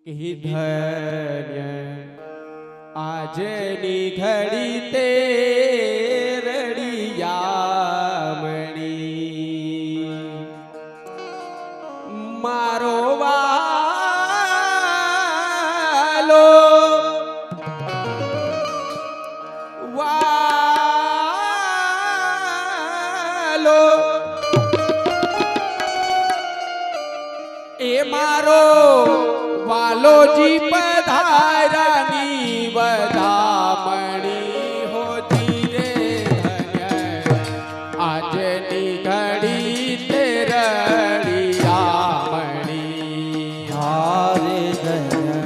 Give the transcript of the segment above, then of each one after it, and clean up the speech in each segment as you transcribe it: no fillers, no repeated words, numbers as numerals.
ધન્ય આજની ઘડી તે રડિયામણી મારો વાલો વાલો એ મારો વાલોજી પધારાની વધામણી હોતી રે ધન્ય આજની ઘડી તે રડિયામણી હારે ધન્ય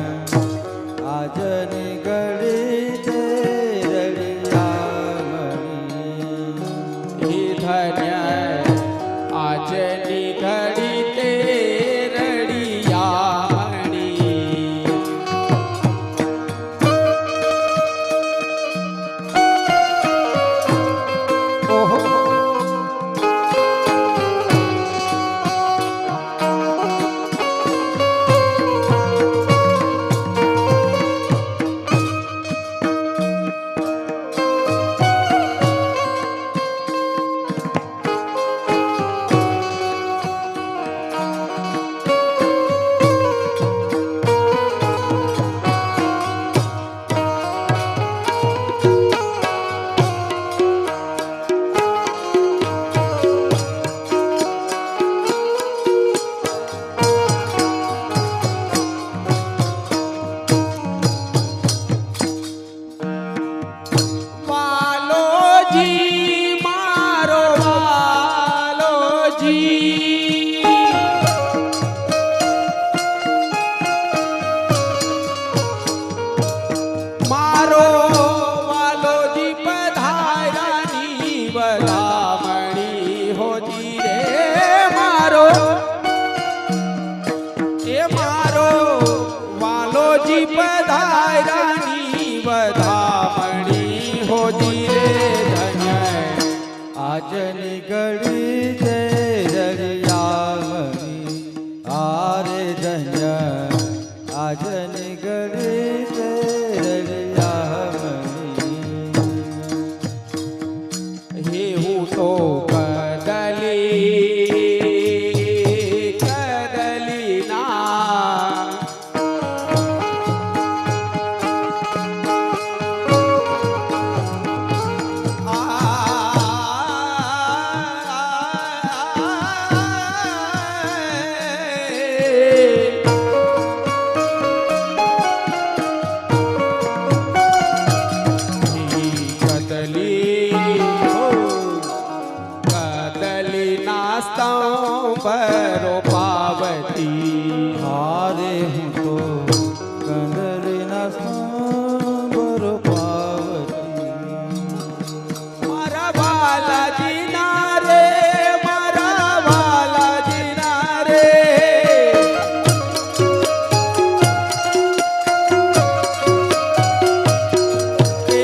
આજની ઘડી તે રડિયામણી ધન્ય આજની ઘડી તે પધારાની વધામણી હોજી રે ધન્ય આજની ઘડી તે રડિયામણી હારે ધન્ય આજની ઘડી તે રડિયામણી હે હું તો પરો પાવતી હારે હું તો કંદરીના સંબરો પાવતી મારા વાલાજી ના રે મારા વાલાજી ના રે એ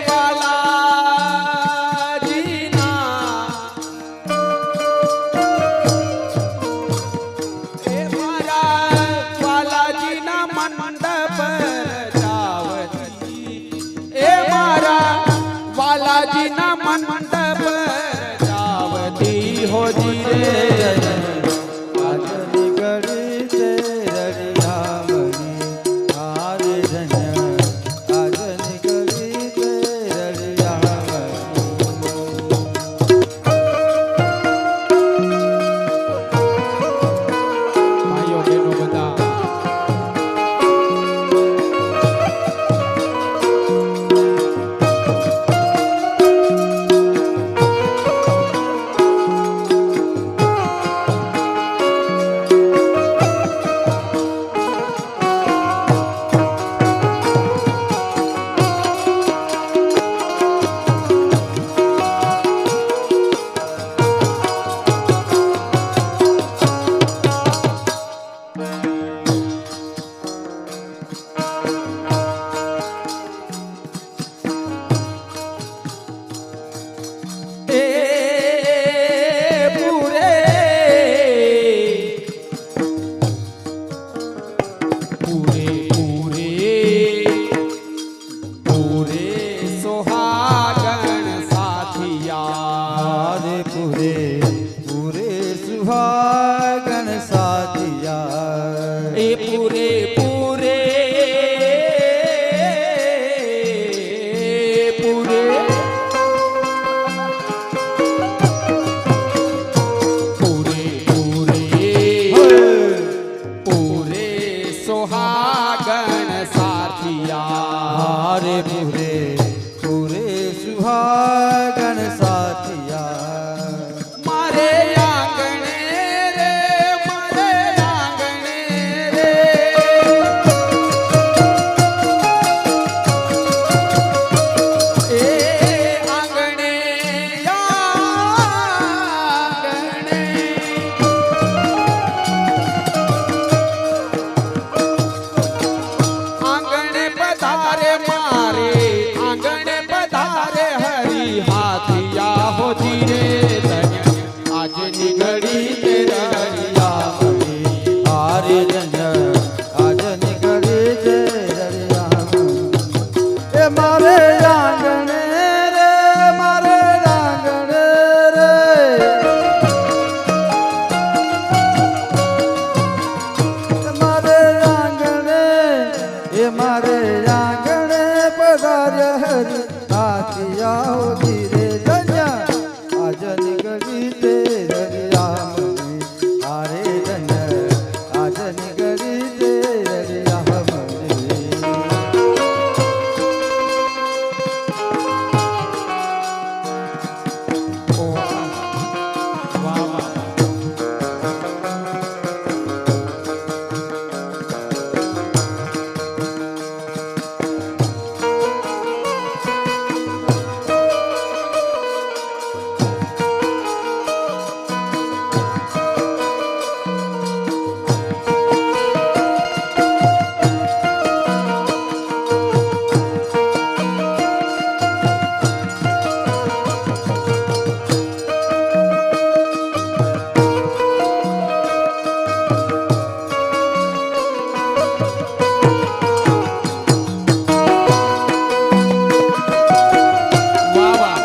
વાલાજી ના વાલાજીના મંડપ જાવતી હોજી રે આજની ઘડી તે રડિયામણી હારે ધન્ય આજની ઘડી તે ભાઈઓ બહેનો બધા પૂરે પૂરે સુહાગણ સાથિયા રે પૂરે પૂરે સુહાગણ સાથિયા એ પૂરે પૂરે પૂરે પૂરે સુહાગણ સાથિયા રે પૂરે પૂરે સુહાગણ સાથિયા મારે આંગણે રે મારે આંગણે રે એ આંગણે આંગણે આંગણે પધારે મારે આંગણે પધારે હરી હાથિયા હોજી રે ધન્ય આજની ઘડી તે રળિયા હારે ધન્ય આજ નીકળી છે રળિયા એ મારે આંગણે રે મારે આંગણે રે મારે આંગણે એ મારે આંગણે પધાર્ય હરી હાથિયા હોજી રે ધન્ય આજ નીકળી તે રળિયા હારે ધન્ય આજ નીકળી તે રળિયા ઓ વાહ વાહ વાહ વાહ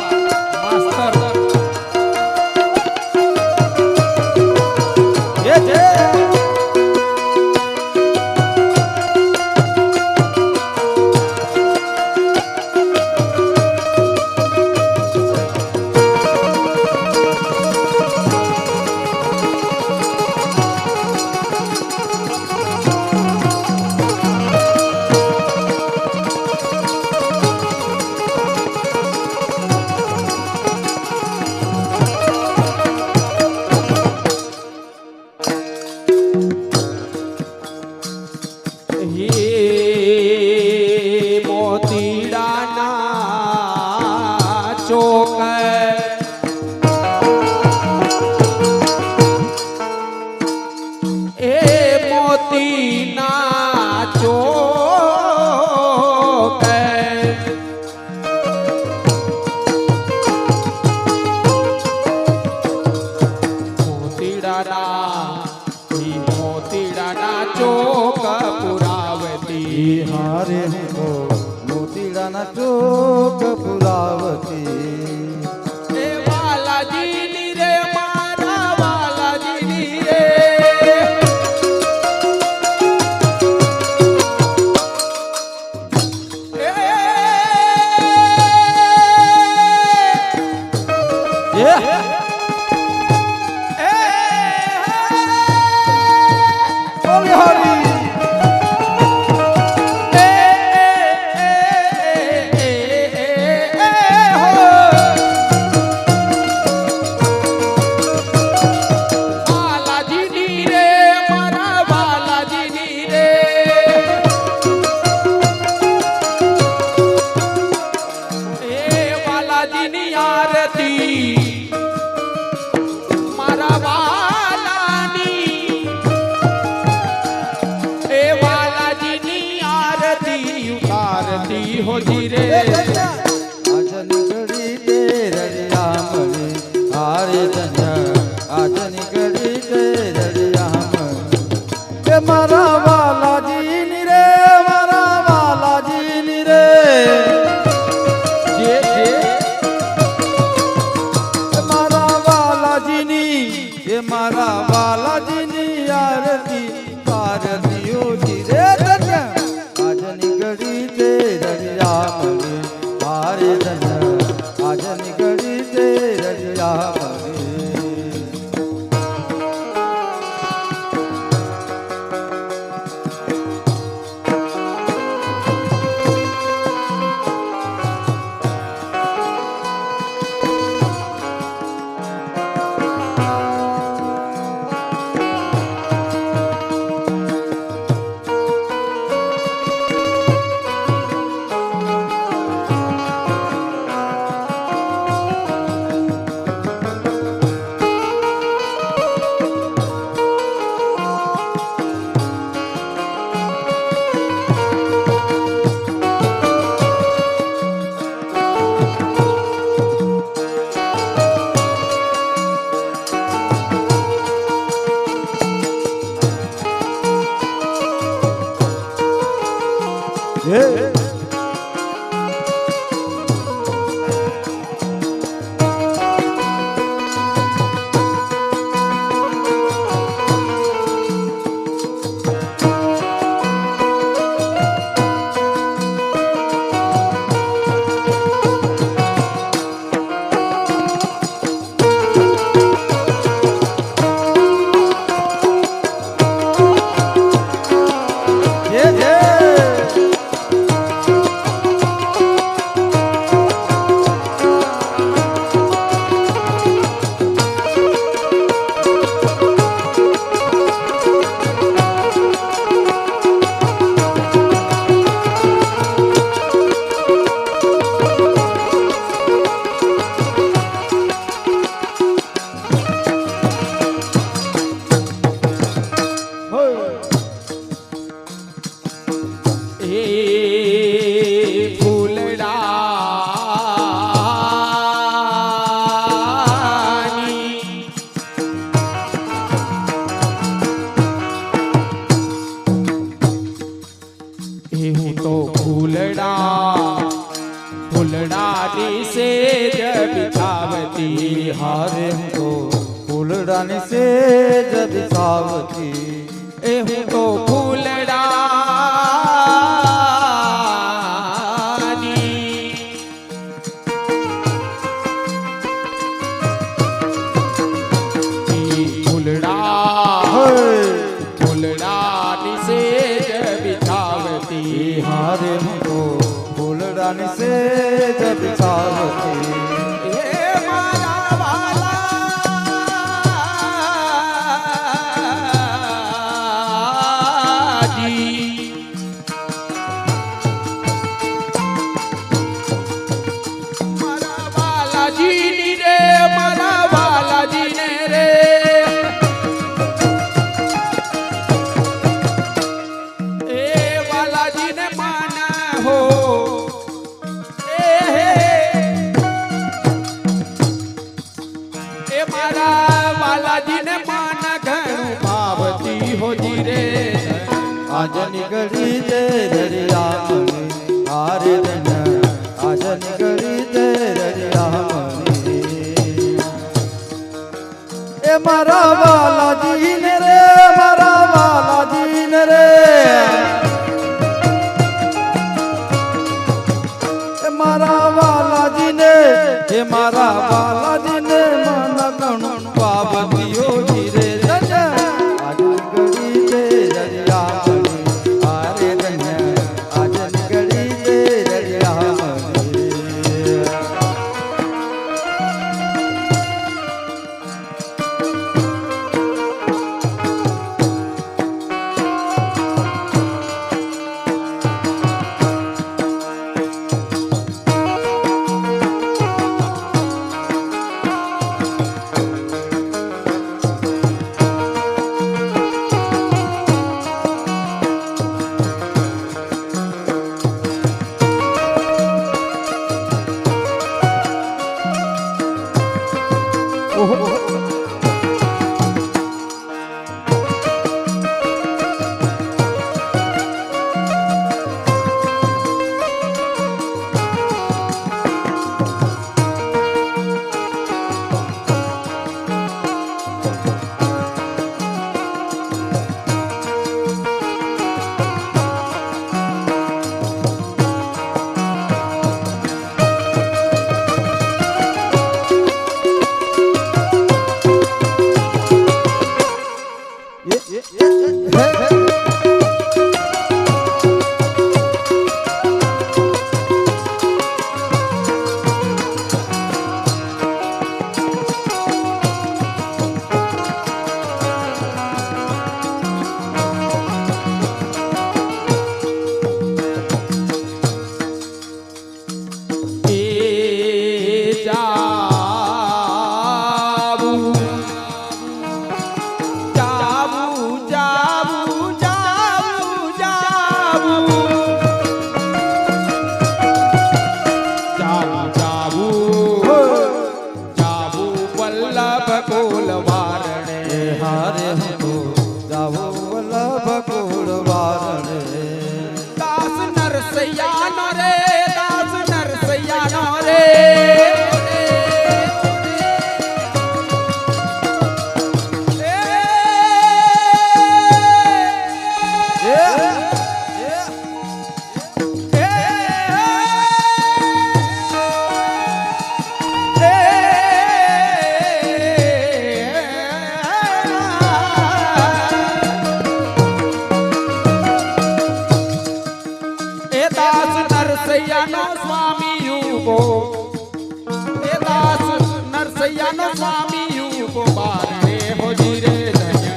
માસ્તર એ છે હે મોતીડાના ચોક એ મોતીના ચોક મોતીડાના ચોક પુરાવતી હારે હું તો મોતીડાના ચોક પુરાવતી એ વાલાજીની રે મારા વાલાજીની રે બોલી હરી વાલાજીની રે મારા વાલાજીની રે એ વાલાજીની આરતી મારા વાલાની એ વાલાજીની આરતી ઉતારતી હોજી રે આજ નીકળી તે રળિયા મને હારે ધન્ય આજ નીકળી તે રળિયા મને મારા વાલાજીની હે જય જય હે ફૂલડાની એ હું તો ફૂલડાની સેજ બિછાવતી હારે હું તો ફૂલડાની સેજ બિછાવતી એ હું તો ફૂલડાની સેજ બિછાવતી હારે હું તો ફૂલડાની સેજ બિછાવતી હે મારા વાલાજી મારા વાલાજીની રે મારા વાલાજીને રે એ વાલાજીને માના હો એ મારા વાલાજીને માના ઘણું ભાવતી હોજી રે આજની ઘડી તે દરિયા મને હારે ધન્ય આજની ઘડી તે દરિયા મને એ મારા વાલાજી ને રે મારા વાલાજી ને રે એ મારા વાલાજી ને એ મારા વાલાજી ને મન ગણું પાવતીઓ જીરે ધન્ય આજની ઘડી તે દરિયા મને હારે ધન્ય આજની ઘડી તે દરિયા મને નરસૈયાનો સ્વામી ઉભો એ દાસ નરસૈયાનો સ્વામી ઉભો બારણે હોજી રે ધન્ય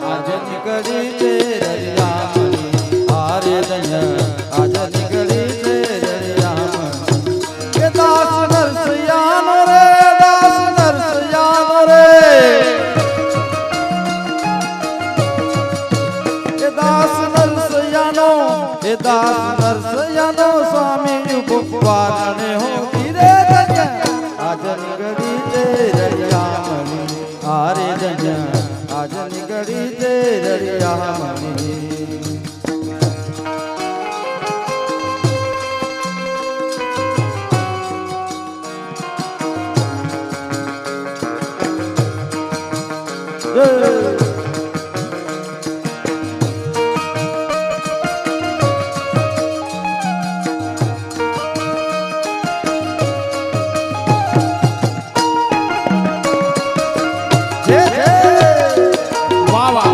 આજ નીકળી તે રળિયામણી હારે ધન્ય આજ નીકળી તે રળિયામણી કે દાસ નરસૈયાનો રે દાસ નરસૈયાનો રે કે દાસ નરસૈયાનો એ દાસ નરસૈયાનો સ્વામી ઉભો બારણે હોતી રે ધન્ય આજ નીકળી તે રળિયામણી હારે ધન્ય આજ નીકળી તે રળિયામણી વાહ વાહ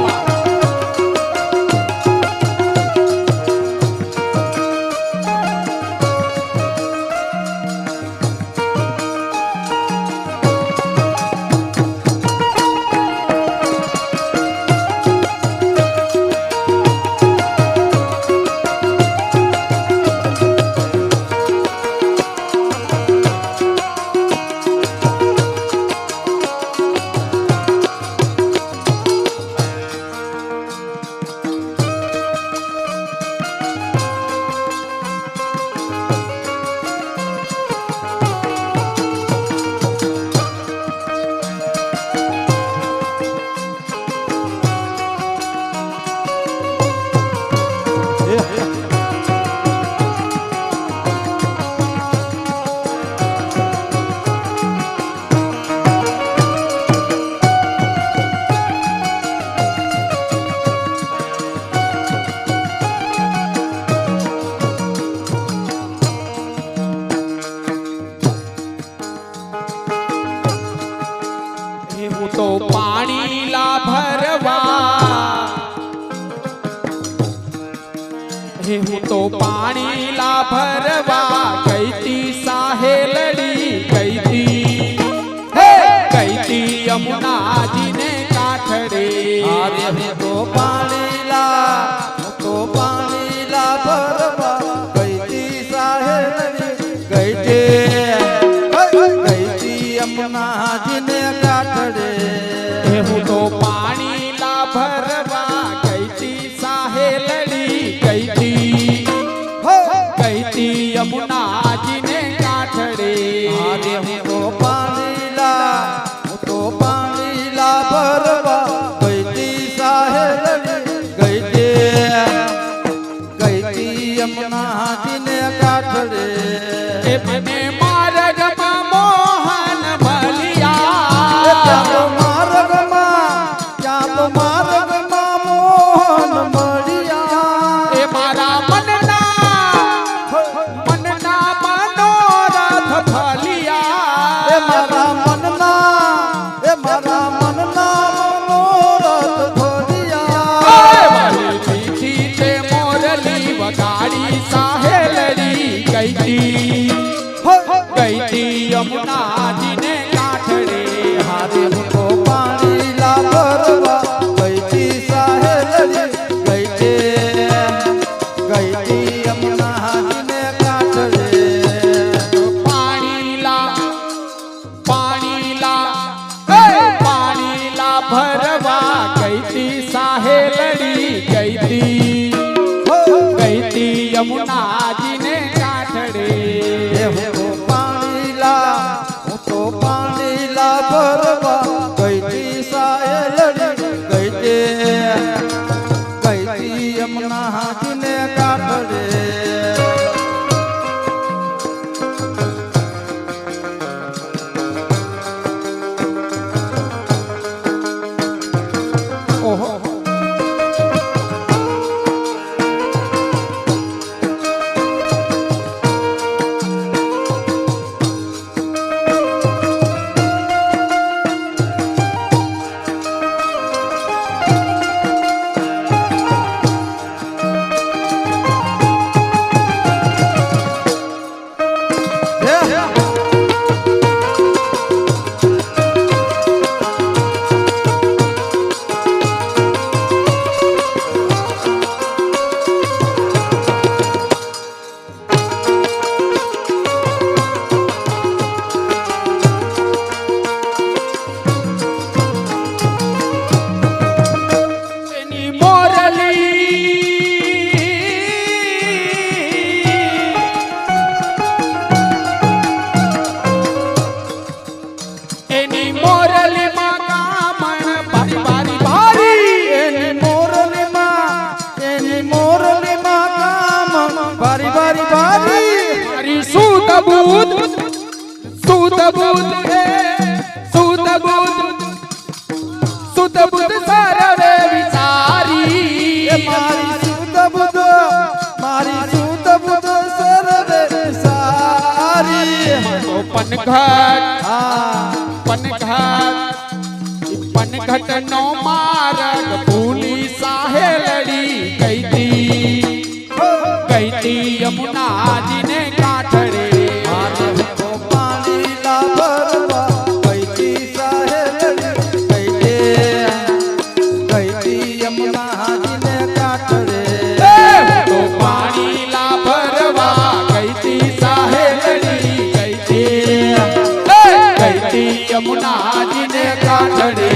હું તો પાણી લા ભરવા હું તો પાણી લા ભરવા ગઈ તી સાહેલડી ગઈ તી યમુનાજીને કાંઠડે આરે હું તો પાણીલા ભરવા ગઈ તી સાહેલડી ગઈ તી યમુનાજીને કાંઠડે હું તો પાણી લા ભરવા ગઈ તી સાહેલડી ગઈ તી યમુનાજીને કાંઠડે આરે હું તો પાણીલા ભરવા ગઈ તી સાહેલડી ગઈ તી યમુનાજીને કાંઠડે એ મને માર્ગમાં મોહન ભલિયા ત્યાં તો માર્ગમાં મોહન મળ્યા એ મારા મનના મનોરથ ફલિયા એ મારા મનના મનોરથ ફળિયા મારી પીઠી તે મોરલી વગાડી સાહેલડી ગઈ તી યમુનાજીને કાંઠડે હારે હું તો પાણીલા ભરવા ગઈ તી સાહેલડી ગઈ તી યમુનાજીને કાંઠડે પાણીલા ભરવા ગઈ તી સાહેલડી ગઈ તી યમુનાજીને કાંઠડે હું તો પાણીલા ભરવા ગઈ તી સાહેલડી ગઈ તી યમુનાજીને કાંઠડે ઓહો બારી બારી મારી સુત બુધ હે સુત બુધ સર્વે વિચારી એ મારી સુત સર્વે સારી તો પનઘટ હા પનઘટ નો માર્ગ ભૂલી સાહેલડી ગઈતી યમુનાજીને કાંઠડે તો પાણી લા ભરવા ગઈતી સાહેલડી ગઈતી યમુનાજીને કાંઠડે તો પાણી લા ભરવા ગઈતી સાહેલડી ગઈતી યમુનાજીને કાંઠડે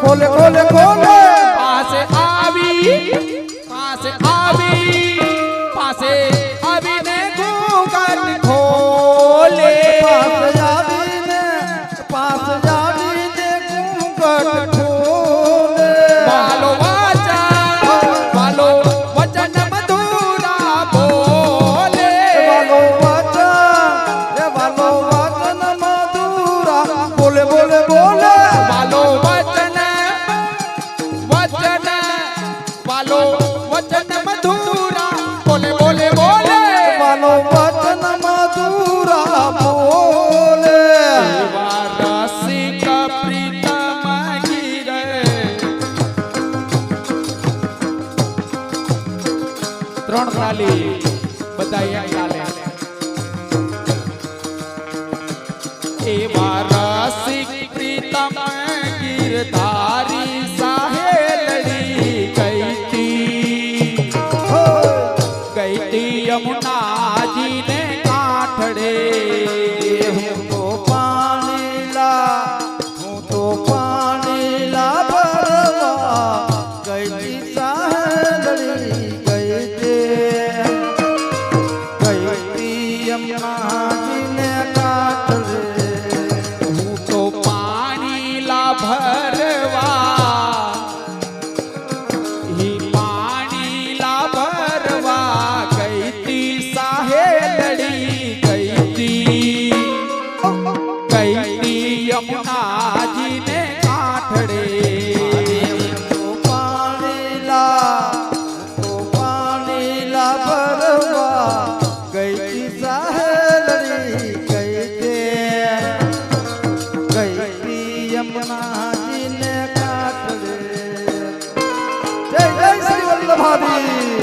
ખોલે ખોલે ખોલે પાસે આવીને ઘૂંઘટ ખોલે પાસ આવીને ઘૂંઘટ ખોલે વાલો વચન મધુરા બોલે વાલો વચન મધુરા બોલે બોલે બોલે વાલો વચન મધુરા બોલે બોલે બોલે વાલો વચન મધુરા બોલે એવા રસિક પ્રીતમ ગીરે ત્રણ તાલી બધા એક તાલે એવા રસિક પ્રીતમ ગીરધારી સાહેલડી ગઈતી યમુનાજીને કાંઠડે હું તો પાણી લા ભરવા ગઈ સાહેલડી ગઈ યમુનાજીને કાંઠડે હું તો પાણી લા ભરવા પાણી લા ભરવા ગઈતી સાહેલડી ગઈતી યમુનાજીને કાંઠડે પાણી લા ભરવા ગઈ સાહેલડી ગઈ યમુનાજીને કાંઠડે જય જય શ્રી વલ્લભાવી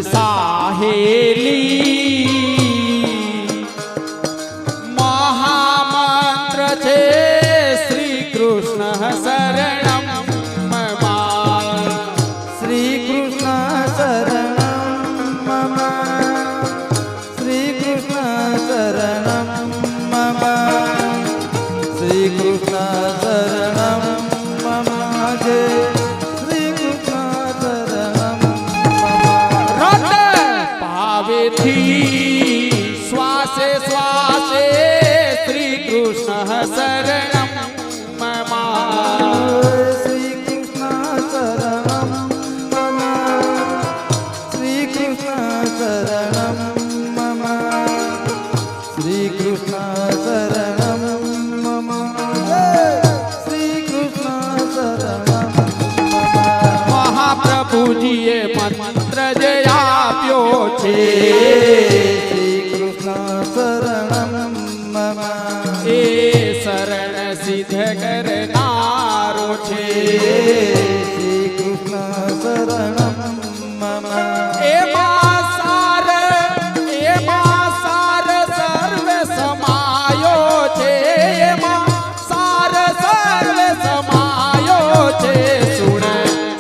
સાહેલી મહામંત્ર છે શ્રી કૃષ્ણ શરણમ મમ શ્રી કૃષ્ણ શરણમ મમ શ્રી કૃષ્ણ શરણમ મમ શ્રી કૃષ્ણ શરણમ મમ જય શ્રી કૃષ્ણ શરણમ મમ રટ પાવેથી શ્વાસે શ્વાસે શ્રી કૃષ્ણ શરણમ મમ શ્રી કૃષ્ણ શરણમ મમ શ્રી કૃષ્ણ શરણમ મમ શ્રી કૃષ્ણ શરણમ મમ શ્રી કૃષ્ણ શરણમ મમ મહાપ્રભુજીએ મંત્ર જે આપ્યો છે શ્રી કૃષ્ણ શરણમ મમ એ શરણ સિદ્ધ કરનારો છે શ્રી કૃષ્ણ શરણમ મમ એમાં સાર સર્વે સમાયો છે એમાં સાર સર્વે સમાયો છે સુણ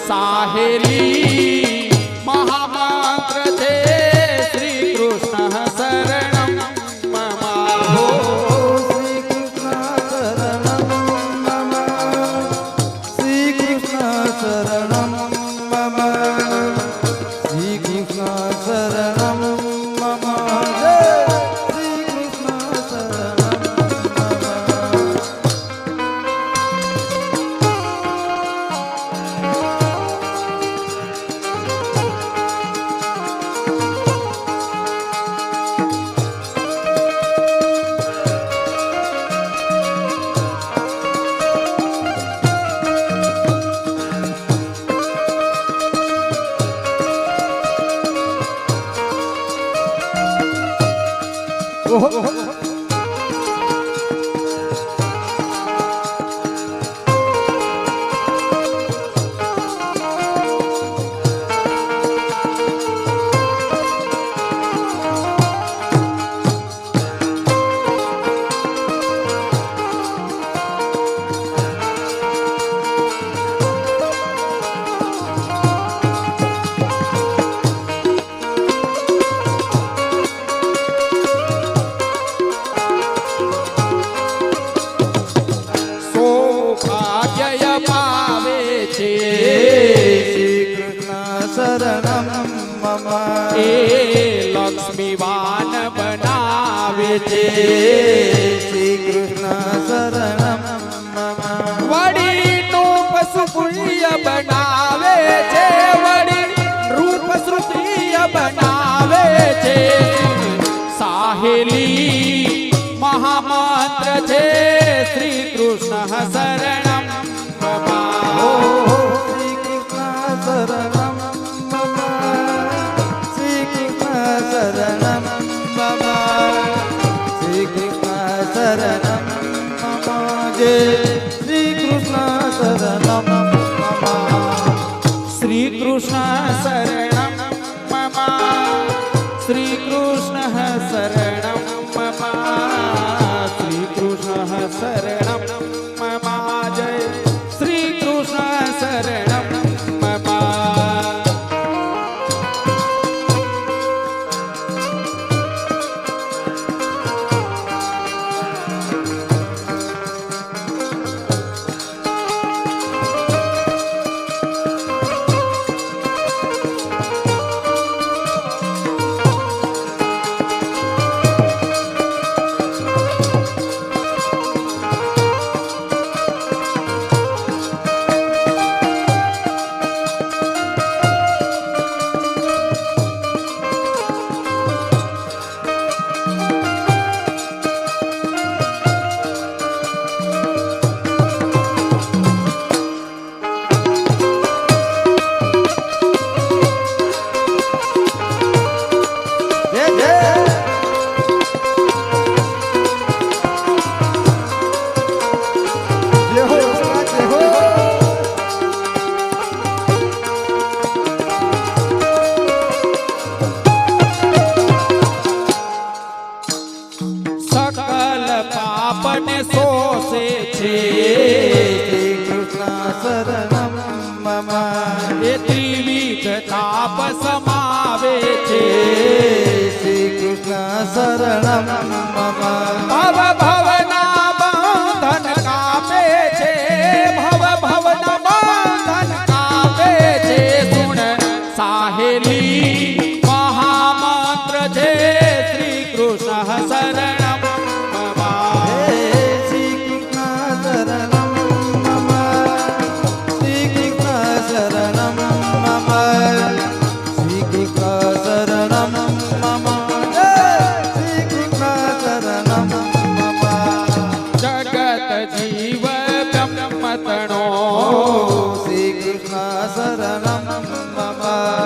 સાહેલી મહામંત્ર છે શ્રી કૃષ્ણ શરણમ મમ શ્રી કૃષ્ણ શરણમ મમ શ્રી કૃષ્ણ શરણમ મમ શ્રી કૃષ્ણ શરણમ મમ જય શ્રી કૃષ્ણ શરણમ મમ સૌભાગ્ય પાવે છે શ્રી કૃષ્ણ શરણમ મમ એ લક્ષ્મીવાન બનાવે છે શ્રી કૃષ્ણ શરણમ મમ વળી રૂપ સુપ્રિય બનાવે છે વળી રૂપ સુપ્રિય બનાવે છે સાહેલી મહામંત્ર છે શ્રી કૃષ્ણ શરણમ મમ શ્રી કૃષ્ણ શરણમ મમ શ્રી કૃષ્ણ શરણમ મમ શ્રી કૃષ્ણ શરણમ મમ જય શ્રી કૃષ્ણ શરણમ મમ શ્રી કૃષ્ણ શરણમ મમ શ્રી કૃષ્ણ શરણમ મમ શ્રી કૃષ્ણ શરણમ મમ જય શ્રી કૃષ્ણ શરણમ મમ પાપ સમાવે છે. શ્રી કૃષ્ણ શરણમ મમ ભવ ભવના બંધન કાપે છે. ભવ ભવના બંધન કાપે છે. સુણ સાહેલી મહામંત્ર છે શ્રી કૃષ્ણ શરણમ મમ. શ્રી કૃષ્ણ શરણમ મમ શ્રી કૃષ્ણ શરણમ મમ શ્રી કૃષ્ણ શરણમ મમ શ્રી કૃષ્ણ શરણમ મમ જગત જીવ બ્રહ્મતણો શ્રી કૃષ્ણ શરણમ મમ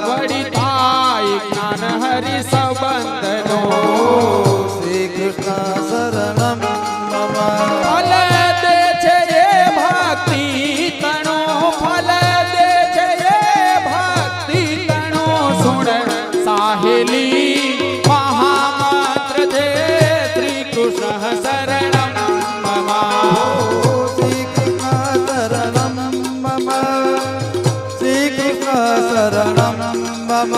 વળી થાય જ્ઞાન હરિ સંબંધનો. શ્રી કૃષ્ણ શરણમ મમ ફલ દે છે એ ભક્તિ તણો. ફલ દે છે એ ભક્તિ તણો. સુણ સાહેલી મહામંત્ર છે શ્રી કૃષ્ણ શરણમ મમ. શ્રી કૃષ્ણ શરણમ મમ શ્રી કૃષ્ણ શરણમ મમ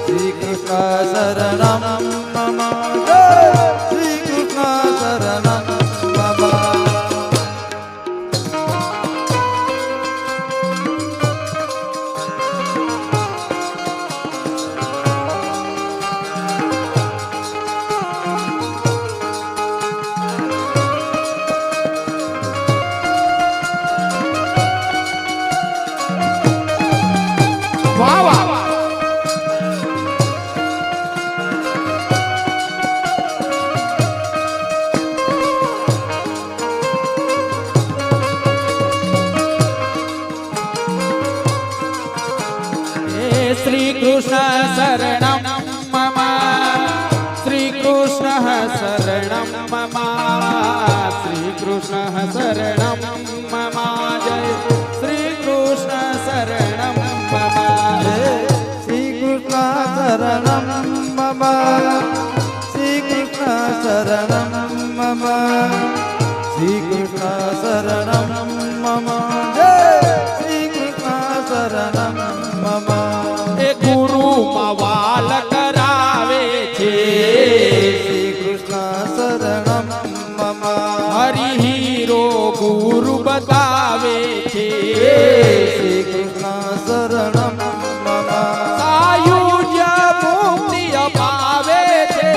શ્રી કૃષ્ણ શરણમ મમ શ્રી કૃષ્ણ શરણમ મમ વાહ વાહ. શ્રી કૃષ્ણ શરણમ મમ શ્રી કૃષ્ણ શરણમ મમ શ્રી કૃષ્ણ શરણમ મમ જય શ્રી કૃષ્ણ શરણમ મમ. શ્રી કૃષ્ણ શરણમ મમ શ્રી કૃષ્ણ શરણમ મમ શ્રી કૃષ્ણ શરણમ મમ શ્રી કૃષ્ણ શરણમ મમ એ ગુરુમાં વાલ કરાવે છે. શ્રી કૃષ્ણ શરણમ મમ હરિ હીરો ગુરુ બતાવે છે. શ્રી કૃષ્ણ શરણમ મમ સાયુજ્ય મુક્તિ અપાવે છે.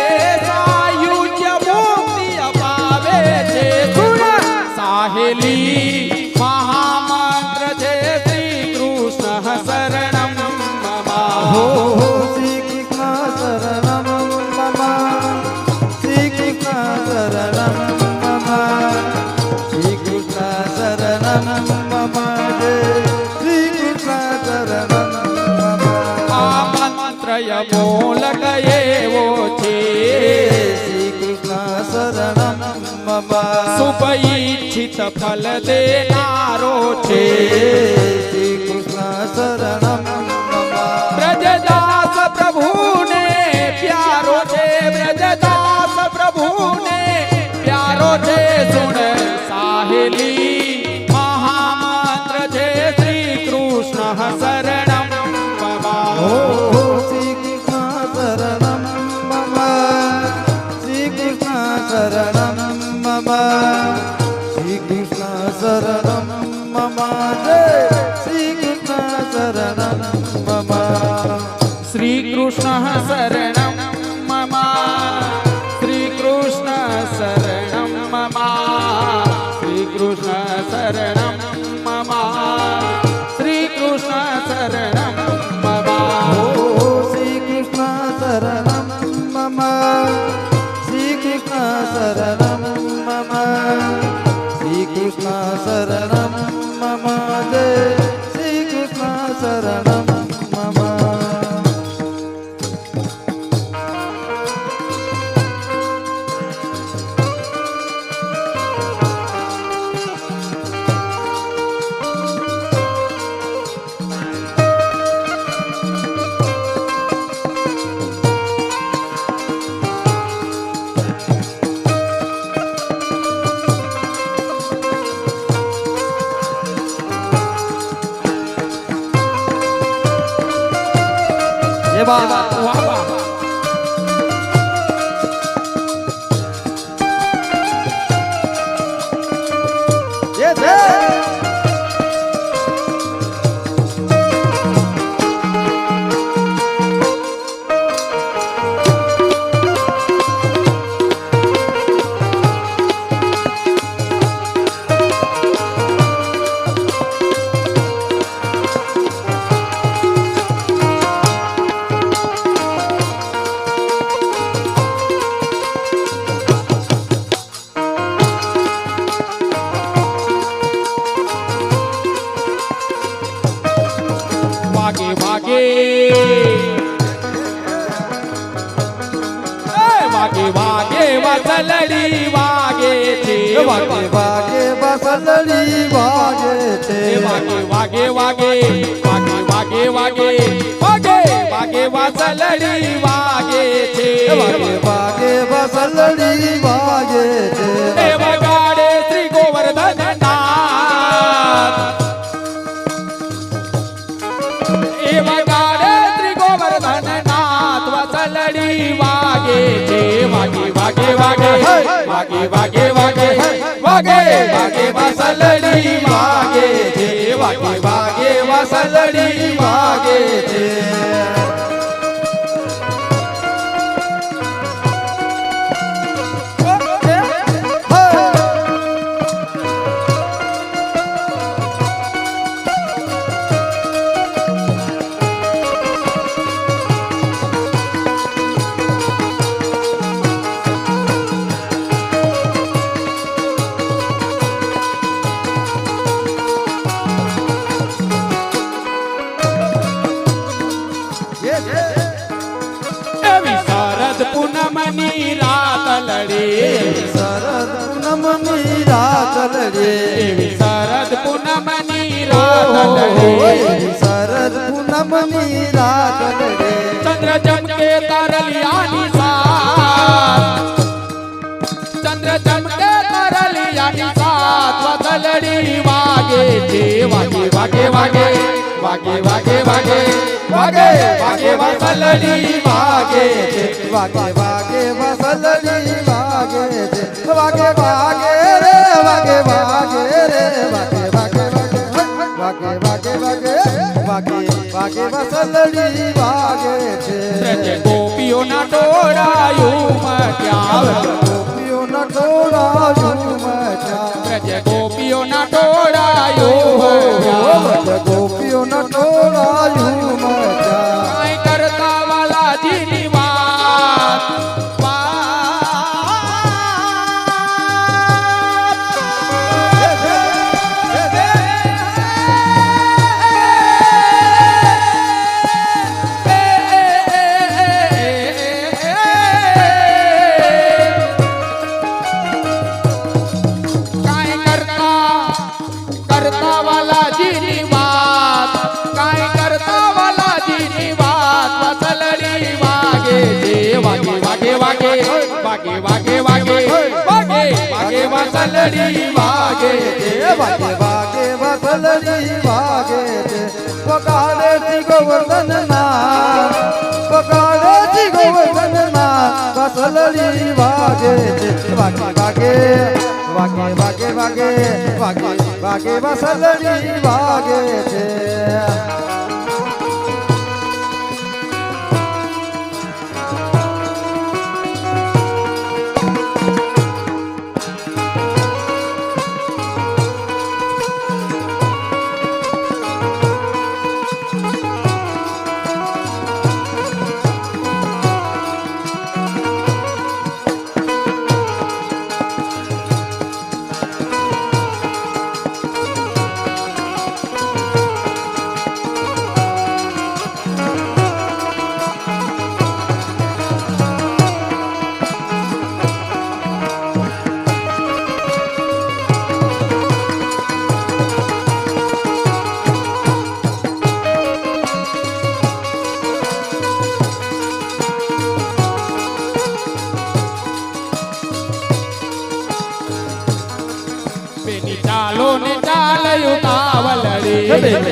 સાયુજ્ય મુક્તિ અપાવે છે. સુણ સાહેલી મહામંત્ર છે શ્રી કૃષ્ણ શરણમ મમ. શ્રી કૃષ્ણ શરણમ મમ શ્રી કૃષ્ણ શરણમ મમ શ્રી કૃષ્ણ શરણમ મમ શ્રી કૃષ્ણ શરણમ મમ આ મંત્ર અમોલક એવો છે. શ્રી કૃષ્ણ શરણમ મમ શુભ ઈચ્છિત ફલ દેનારો છે. શ્રી કૃષ્ણ શરણમ મમ બ્રજદાસ પ્રભુને પ્યારો છે. બ્રજદાસ પ્રભુને પ્યારો છે. સુણ સાહેલી મહામંત્ર છે શ્રી કૃષ્ણ શરણમ મમ. શ્રી કૃષ્ણ શરણમ મમ શ્રી કૃષ્ણ શરણમ મમ શ્રી કૃષ્ણ શરણમ મમ શ્રી કૃષ્ણ શરણમ મમ શ્રી કૃષ્ણ શરણમ મમ શ્રી કૃષ્ણ શરણમ મમ શ્રી કૃષ્ણ શરણમ મમ શ્રી કૃષ્ણ શરણમ મમ. શ્રી કૃષ્ણ શરણમ મમ શ્રી કૃષ્ણ શરણમ મમ શ્રી કૃષ્ણ શરણમ મમ શ્રી કૃષ્ણ શરણમ મમ એ બા વાહ વાહ એ છે વાગે વાગે વાગે વાગે વસલડી વાગે છે વાગે વાગે બસલડી વાગે છે વાગે વાગે વાગે વાગે વાગે વાગે વાગે વાગે વસલડી વાગે છે વાગે વાગે બસલડી વાગે છે એ વગાડે શ્રી ગોવર્ધન નાથ એ વગાડે શ્રી ગોવર્ધન નાથ વસલડી વાગે છે વાગે વાગે વાગે વાગે વાગે વાગે વાગે વાગે વસલડી વાગે છે વાગે વાગે વસલડી વાગે છે એવી શરદ પૂનમની રાત લડે શરદ પૂનમની રાત લડે એવી શરદ પૂનમની રાત લડે શરદ પૂનમની રાત લડે ચંદ્ર ચમકે તારલિયાની સાથ ચંદ્ર ચમકે તારલિયાની સાથ વસલડી વાગે છે વાગે વાગે વાગે વાગે વાગે વાગે વાગે વાગે વસલડી વાગે છે વાગે વાગે બસલડી વાગે છે વાગે વાગે રે વાગે વાગે રે વાગે વાગે વાગે વાગે વાગે વાગે વાગે બસલડી વાગે છે પ્રજે ગોપીઓના ટોળાયું મટ્યા ગોપીઓના ટોળાયું મચ્યા પ્રજે ગોપીઓના ટોળાયું મટ્યા ગોપીઓના ટોળાયું મચ્યા કાંઈ કરતા વાલાજીની વાત કાંઈ કરતા વાલાજીની વાત કાંઈ કરતા વાલાજીની વાત વસલડી વાગે છે વાગે વાગે વાગે વાગે વાગે વાગે વાગે વાગે વસલડી વાગે છે વાગે વાગે બસલડી વાગે છે પકાડે જી ગોવર્ધન ના પકાડે જી ગોવર્ધન ના બસલડી વાગે છે વાગે વાગે વાગે વાગે વાગે વાગે વાગે બસલડી વાગે છે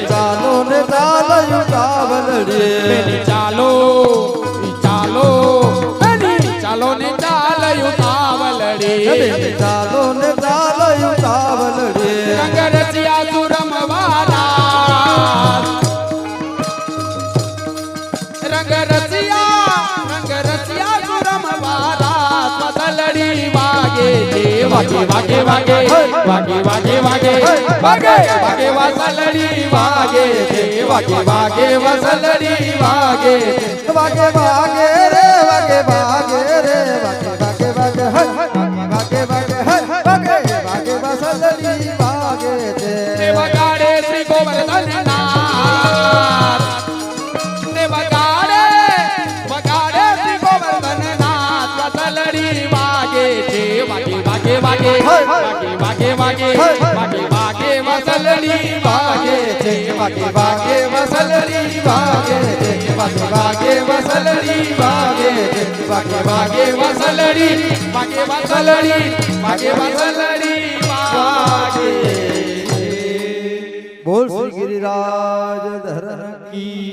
ચાલો ને ચાલયું તાવલડી ચાલો રસિયા સુરમવાલા રંગ રસિયા સુરમવાલા સ્વસલડી વાગે છે વાગે વાગે વાગે વાગે વાગે વાગે વાગે વાગે વસલડી વાગે છે વાગે વાગે વસલડી વાગે છે વાગે વાગે રે વાગે વાગે રે વાગે વાગે વાગે હે વાગે વાગે હે વાગે વાગે વસલડી વાગે છે ને વગાડે શ્રી ગોવર્ધન નાથ ને વગાડે શ્રી ગોવર્ધન નાથ વસલડી વાગે છે વાગે વાગે વાગે વાગે વાગે વાગે વાગે વાગે વસલડી વાગે છે વાગે વાગે વસલડી વાગે છે વાગે વાગે વસલડી વાગે છે વાગે વાગે વસલડી વાગે વસલડી વાગે વસલડી વાગે બોલ શ્રી ગિરિરાજ ધરણ કી